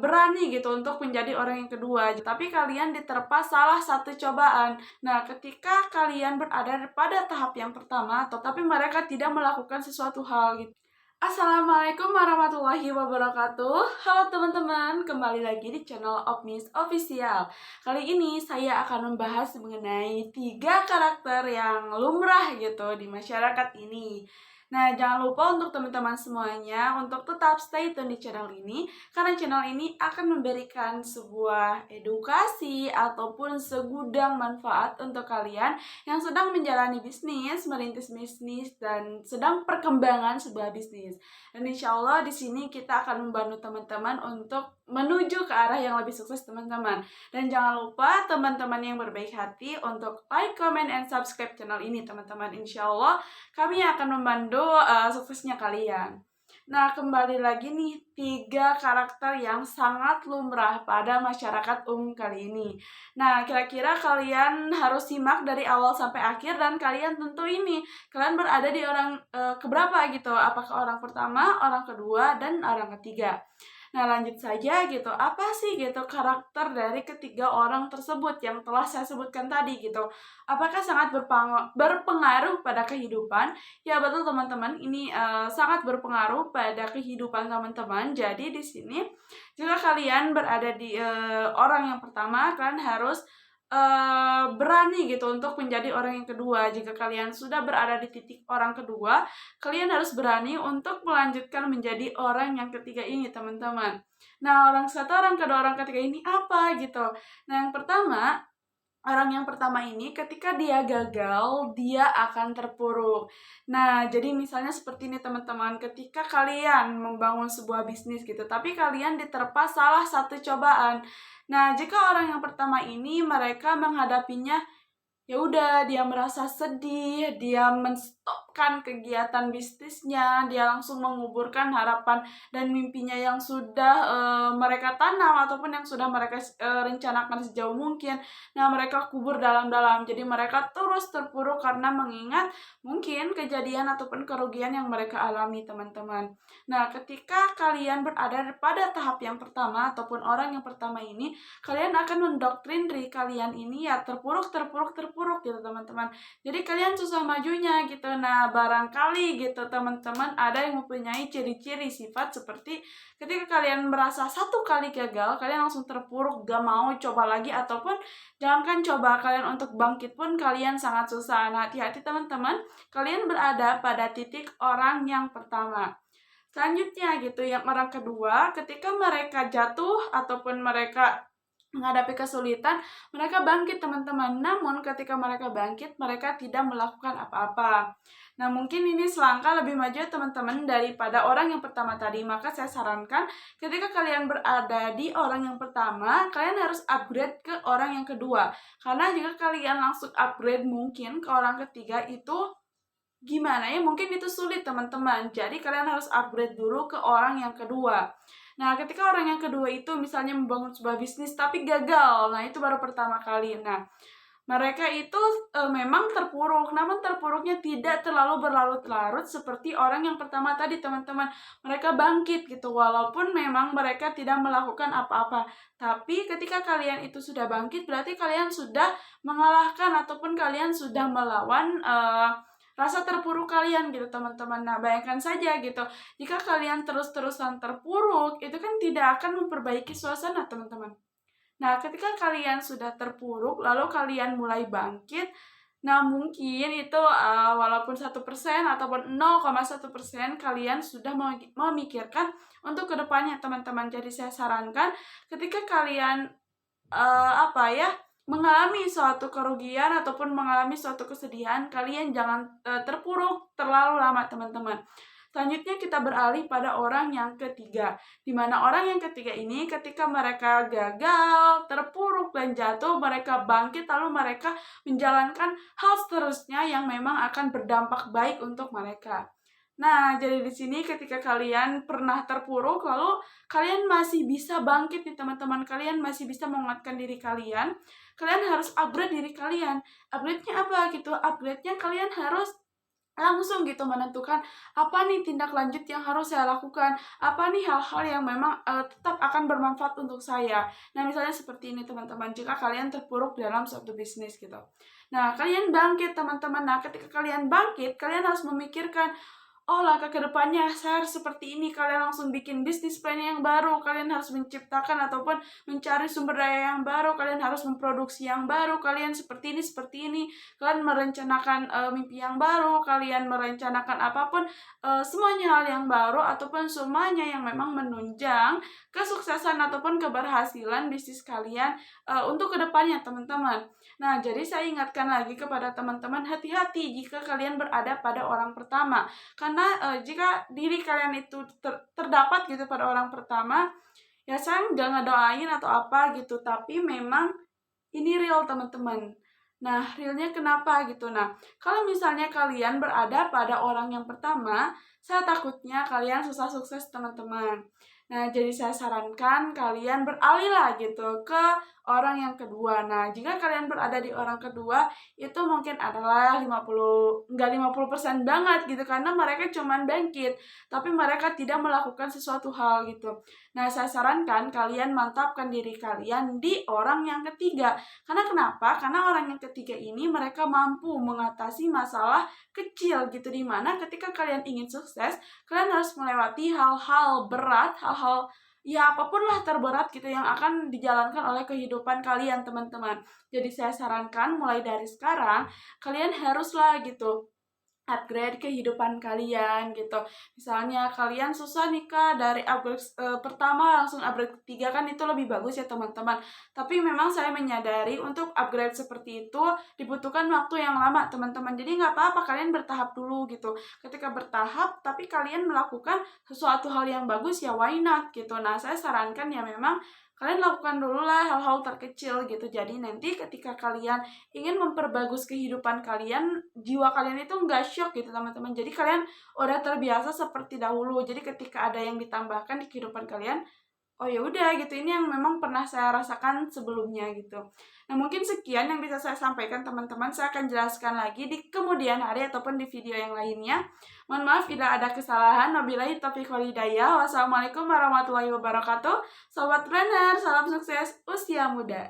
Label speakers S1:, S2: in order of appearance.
S1: berani gitu untuk menjadi orang yang kedua, tapi kalian diterpa salah satu cobaan. Nah, ketika kalian berada pada tahap yang pertama, tetapi mereka tidak melakukan sesuatu hal gitu. Assalamualaikum warahmatullahi wabarakatuh. Halo teman-teman, kembali lagi di channel Opmis Official. Kali ini saya akan membahas mengenai 3 karakter yang lumrah gitu di masyarakat ini. Nah, jangan lupa untuk teman-teman semuanya untuk tetap stay tune di channel ini, karena channel ini akan memberikan sebuah edukasi ataupun segudang manfaat untuk kalian yang sedang menjalani bisnis, merintis bisnis, dan sedang perkembangan sebuah bisnis. Dan insya Allah di sini kita akan membantu teman-teman untuk menuju ke arah yang lebih sukses teman-teman. Dan jangan lupa teman-teman yang berbaik hati untuk like, comment, and subscribe channel ini teman-teman. Insya Allah kami akan membantu suksesnya kalian. Nah, kembali lagi nih, 3 karakter yang sangat lumrah pada masyarakat kali ini. Nah, kira-kira kalian harus simak dari awal sampai akhir, dan kalian tentu ini, kalian berada di orang keberapa gitu, apakah orang pertama, orang kedua, dan orang ketiga. Nah, lanjut saja gitu. Apa sih gitu karakter dari ketiga orang tersebut yang telah saya sebutkan tadi gitu? Apakah sangat berpengaruh pada kehidupan? Ya betul teman-teman, ini sangat berpengaruh pada kehidupan teman-teman. Jadi di sini jika kalian berada di orang yang pertama, kalian harus berani gitu untuk menjadi orang yang kedua. Jika kalian sudah berada di titik orang kedua, kalian harus berani untuk melanjutkan menjadi orang yang ketiga ini teman-teman. Nah, orang satu, orang kedua, orang ketiga ini apa gitu? Nah, yang pertama, orang yang pertama ini ketika dia gagal, dia akan terpuruk. Nah, jadi misalnya seperti ini teman-teman, ketika kalian membangun sebuah bisnis gitu, tapi kalian diterpa salah satu cobaan. Nah, jika orang yang pertama ini mereka menghadapinya, ya udah dia merasa sedih, dia menstopkan kegiatan bisnisnya, dia langsung menguburkan harapan dan mimpinya yang sudah mereka tanam ataupun yang sudah mereka rencanakan sejauh mungkin. Nah, mereka kubur dalam-dalam. Jadi mereka terus terpuruk karena mengingat mungkin kejadian ataupun kerugian yang mereka alami, teman-teman. Nah, ketika kalian berada pada tahap yang pertama ataupun orang yang pertama ini, kalian akan mendoktrin diri kalian ini ya terpuruk gitu teman-teman. Jadi kalian susah majunya gitu. Nah, barangkali gitu teman-teman ada yang mempunyai ciri-ciri sifat seperti ketika kalian merasa satu kali gagal, kalian langsung terpuruk, gak mau coba lagi, ataupun jangankan coba, kalian untuk bangkit pun kalian sangat susah. Nah, hati-hati teman-teman, kalian berada pada titik orang yang pertama. Selanjutnya gitu, yang orang kedua, ketika mereka jatuh ataupun mereka menghadapi kesulitan, mereka bangkit teman-teman. Namun ketika mereka bangkit, mereka tidak melakukan apa-apa. Nah, mungkin ini selangkah lebih maju teman-teman daripada orang yang pertama tadi. Maka saya sarankan ketika kalian berada di orang yang pertama, kalian harus upgrade ke orang yang kedua. Karena jika kalian langsung upgrade mungkin ke orang ketiga itu gimana ya, mungkin itu sulit teman-teman. Jadi kalian harus upgrade dulu ke orang yang kedua. Nah, ketika orang yang kedua itu misalnya membangun sebuah bisnis tapi gagal, nah itu baru pertama kali. Nah, mereka itu memang terpuruk, namun terpuruknya tidak terlalu berlarut-larut seperti orang yang pertama tadi teman-teman. Mereka bangkit gitu, walaupun memang mereka tidak melakukan apa-apa. Tapi ketika kalian itu sudah bangkit, berarti kalian sudah mengalahkan ataupun kalian sudah melawan rasa terpuruk kalian gitu teman-teman. Nah, bayangkan saja gitu, jika kalian terus-terusan terpuruk, itu kan tidak akan memperbaiki suasana teman-teman. Nah, ketika kalian sudah terpuruk, lalu kalian mulai bangkit, nah mungkin itu walaupun 1% ataupun 0,1% kalian sudah memikirkan untuk kedepannya teman-teman. Jadi saya sarankan ketika kalian mengalami suatu kerugian ataupun mengalami suatu kesedihan, kalian jangan terpuruk terlalu lama teman-teman. Selanjutnya kita beralih pada orang yang ketiga, di mana orang yang ketiga ini ketika mereka gagal, terpuruk, dan jatuh, mereka bangkit lalu mereka menjalankan hal seterusnya yang memang akan berdampak baik untuk mereka. Nah, jadi di sini ketika kalian pernah terpuruk, lalu kalian masih bisa bangkit nih teman-teman, kalian masih bisa menguatkan diri kalian, kalian harus upgrade diri kalian. Upgrade-nya apa gitu? Upgrade-nya kalian harus langsung gitu menentukan apa nih tindak lanjut yang harus saya lakukan, apa nih hal-hal yang memang tetap akan bermanfaat untuk saya. Nah, misalnya seperti ini teman-teman, jika kalian terpuruk dalam suatu bisnis gitu. Nah, kalian bangkit teman-teman. Nah, ketika kalian bangkit, kalian harus memikirkan, oh, langkah ke depannya saya harus seperti ini. Kalian langsung bikin bisnis plan yang baru. Kalian harus menciptakan ataupun mencari sumber daya yang baru. Kalian harus memproduksi yang baru. Kalian seperti ini, seperti ini. Kalian merencanakan mimpi yang baru. Kalian merencanakan apapun, semuanya hal yang baru ataupun semuanya yang memang menunjang kesuksesan ataupun keberhasilan bisnis kalian untuk kedepannya, teman-teman. Nah, jadi saya ingatkan lagi kepada teman-teman, hati-hati jika kalian berada pada orang pertama. Karena jika diri kalian itu terdapat gitu pada orang pertama, ya saya nggak ngedoain atau apa gitu, tapi memang ini real teman-teman. Nah, realnya kenapa gitu? Nah, kalau misalnya kalian berada pada orang yang pertama, saya takutnya kalian susah sukses teman-teman. Nah, jadi saya sarankan kalian beralih lah gitu ke orang yang kedua. Nah, jika kalian berada di orang kedua, itu mungkin adalah 50, enggak 50% banget gitu, karena mereka cuman bangkit, tapi mereka tidak melakukan sesuatu hal gitu. Nah, saya sarankan kalian mantapkan diri kalian di orang yang ketiga. Karena kenapa? Karena orang yang ketiga ini mereka mampu mengatasi masalah kecil gitu, dimana ketika kalian ingin sukses, kalian harus melewati hal-hal berat, hal-hal ya apapun lah terberat gitu yang akan dijalankan oleh kehidupan kalian, teman-teman. Jadi saya sarankan mulai dari sekarang kalian haruslah gitu upgrade kehidupan kalian gitu. Misalnya kalian susah nih Kak, dari upgrade pertama langsung upgrade ketiga, kan itu lebih bagus ya teman-teman. Tapi memang saya menyadari untuk upgrade seperti itu dibutuhkan waktu yang lama teman-teman. Jadi nggak apa-apa kalian bertahap dulu gitu. Ketika bertahap tapi kalian melakukan sesuatu hal yang bagus, ya why not gitu. Nah, saya sarankan ya memang kalian lakukan dulu lah hal-hal terkecil gitu. Jadi nanti ketika kalian ingin memperbagus kehidupan kalian, jiwa kalian itu nggak shock gitu teman-teman. Jadi kalian udah terbiasa seperti dahulu. Jadi ketika ada yang ditambahkan di kehidupan kalian, oh ya udah gitu, ini yang memang pernah saya rasakan sebelumnya gitu. Nah, mungkin sekian yang bisa saya sampaikan teman-teman. Saya akan jelaskan lagi di kemudian hari ataupun di video yang lainnya. Mohon maaf bila ada kesalahan. Wabillahi taufiq wal hidayah. Wassalamualaikum warahmatullahi wabarakatuh. Sobat Planner, salam sukses usia muda.